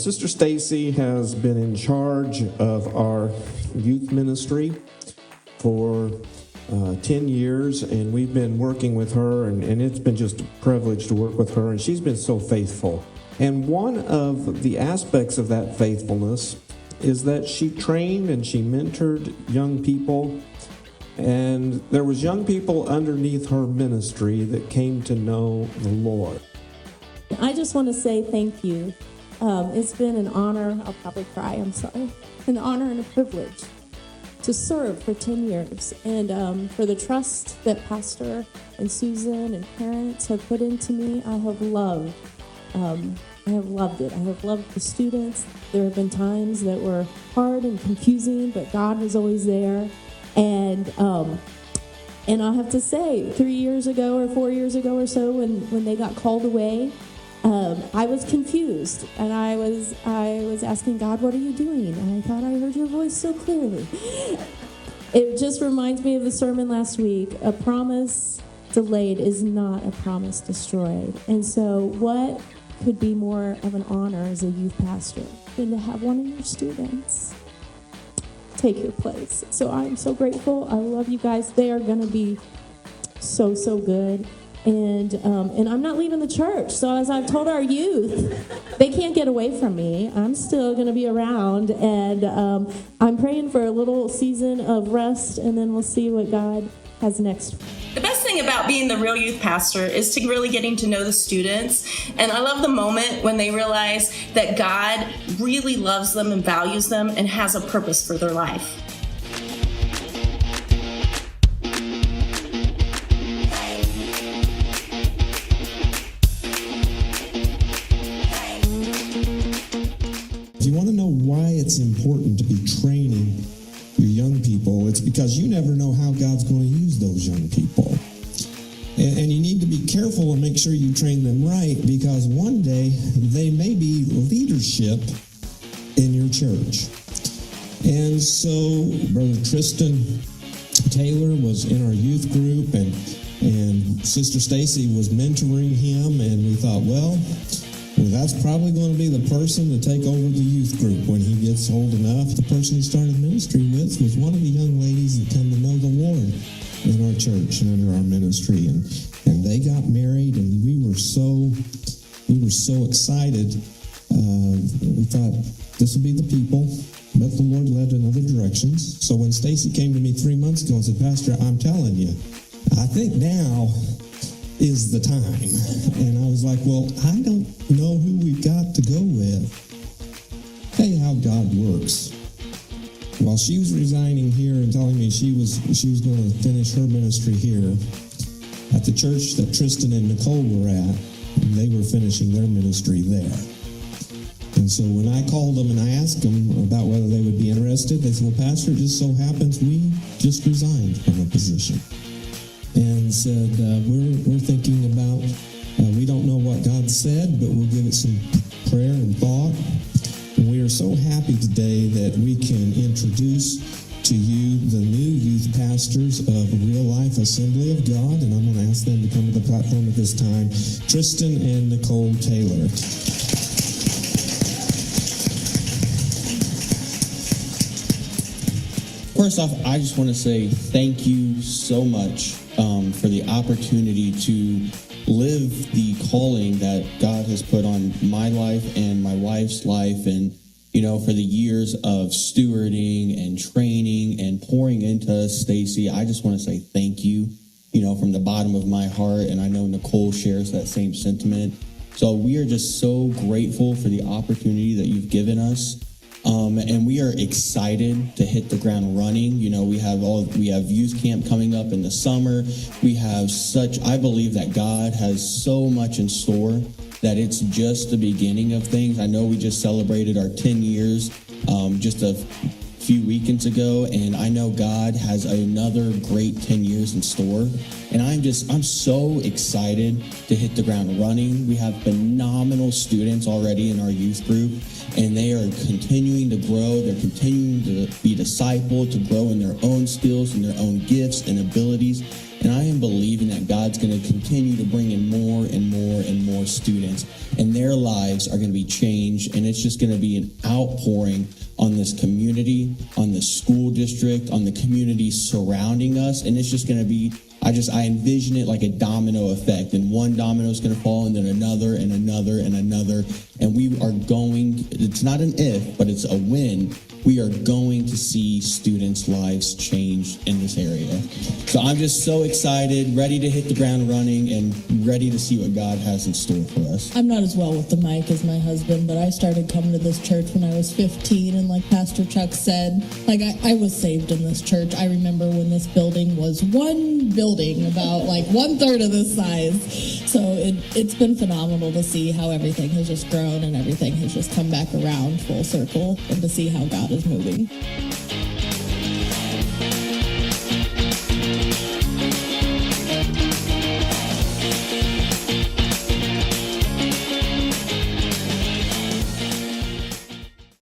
Sister Stacy has been in charge of our youth ministry for 10 years, and we've been working with her, and it's been just a privilege to work with her, and she's been so faithful. And one of the aspects of that faithfulness is that she trained and she mentored young people, and there was young people underneath her ministry that came to know the Lord. I just want to say thank you. It's been an honor. I'll probably cry, I'm sorry. An honor and a privilege to serve for 10 years, and for the trust that Pastor and Susan and parents have put into me. I have loved it. I have loved the students. There have been times that were hard and confusing, but God was always there. And I have to say, 3 years ago or 4 years ago or so, when they got called away, I was confused, and I was asking God, what are you doing? And I thought I heard your voice so clearly. It just reminds me of the sermon last week. A promise delayed is not a promise destroyed. And so what could be more of an honor as a youth pastor than to have one of your students take your place? So I'm so grateful. I love you guys. They are going to be so good. And I'm not leaving the church. So as I've told our youth, they can't get away from me. I'm still going to be around, and I'm praying for a little season of rest, and then we'll see what God has next. The best thing about being the Real Youth Pastor is to really getting to know the students. And I love the moment when they realize that God really loves them and values them and has a purpose for their life. If you want to know why it's important to be training your young people, it's because you never know how God's going to use those young people. And you need to be careful and make sure you train them right, because one day they may be leadership in your church. And so Brother Tristan Taylor was in our youth group, and Sister Stacy was mentoring him, and we thought, well, that's probably going to be the person to take over the youth group when he gets old enough. The person he started ministry with was one of the young ladies that come to know the Lord in our church and under our ministry, and they got married, and we were so excited. We thought this will be the people, but the Lord led in other directions. So when Stacy came to me 3 months ago and said, Pastor, I'm telling you, I think now is the time. And I was like, well, I don't know who we've got to go with. Tell you how God works. While she was resigning here and telling me she was going to finish her ministry here, at the church that Tristan and Nicole were at, they were finishing their ministry there. And so when I called them and I asked them about whether they would be interested, they said, well, Pastor, it just so happens we just resigned from a position. And said, we're thinking about, we don't know what God said, but we'll give it some prayer and thought. And we are so happy today that we can introduce to you the new youth pastors of Real Life Assembly of God. And I'm going to ask them to come to the platform at this time, Tristan and Nicole Taylor. First off, I just want to say thank you so much for the opportunity to live the calling that God has put on my life and my wife's life, and, for the years of stewarding and training and pouring into us, Stacy. I just want to say thank you, from the bottom of my heart, and I know Nicole shares that same sentiment. So we are just so grateful for the opportunity that you've given us. And we are excited to hit the ground running. We have youth camp coming up in the summer. I believe that God has so much in store that it's just the beginning of things. I know we just celebrated our 10 years just a few weekends ago, and I know God has another great 10 years in store. And I'm so excited to hit the ground running. We have phenomenal students already in our youth group, and they are continuing to grow. They're continuing to be discipled, to grow in their own skills and their own gifts and abilities. And I am believing that God's going to continue to bring in more and more and more students. and their lives are going to be changed, and it's just going to be an outpouring on this community, on the school district, on the community surrounding us, and it's just going to be, I envision it like a domino effect, and one domino is going to fall, and then another, and another, and another, and we are going, it's not an if, but it's a when, we are going to see students' lives change in this area. So I'm just so excited, ready to hit the ground running, and ready to see what God has in store for us. I'm not as well with the mic as my husband, but I started coming to this church when I was 15, and like Pastor Chuck said, like I was saved in this church. I remember when this building was one building, about like 1/3 of this size. So it's been phenomenal to see how everything has just grown and everything has just come back around full circle, and to see how God is moving.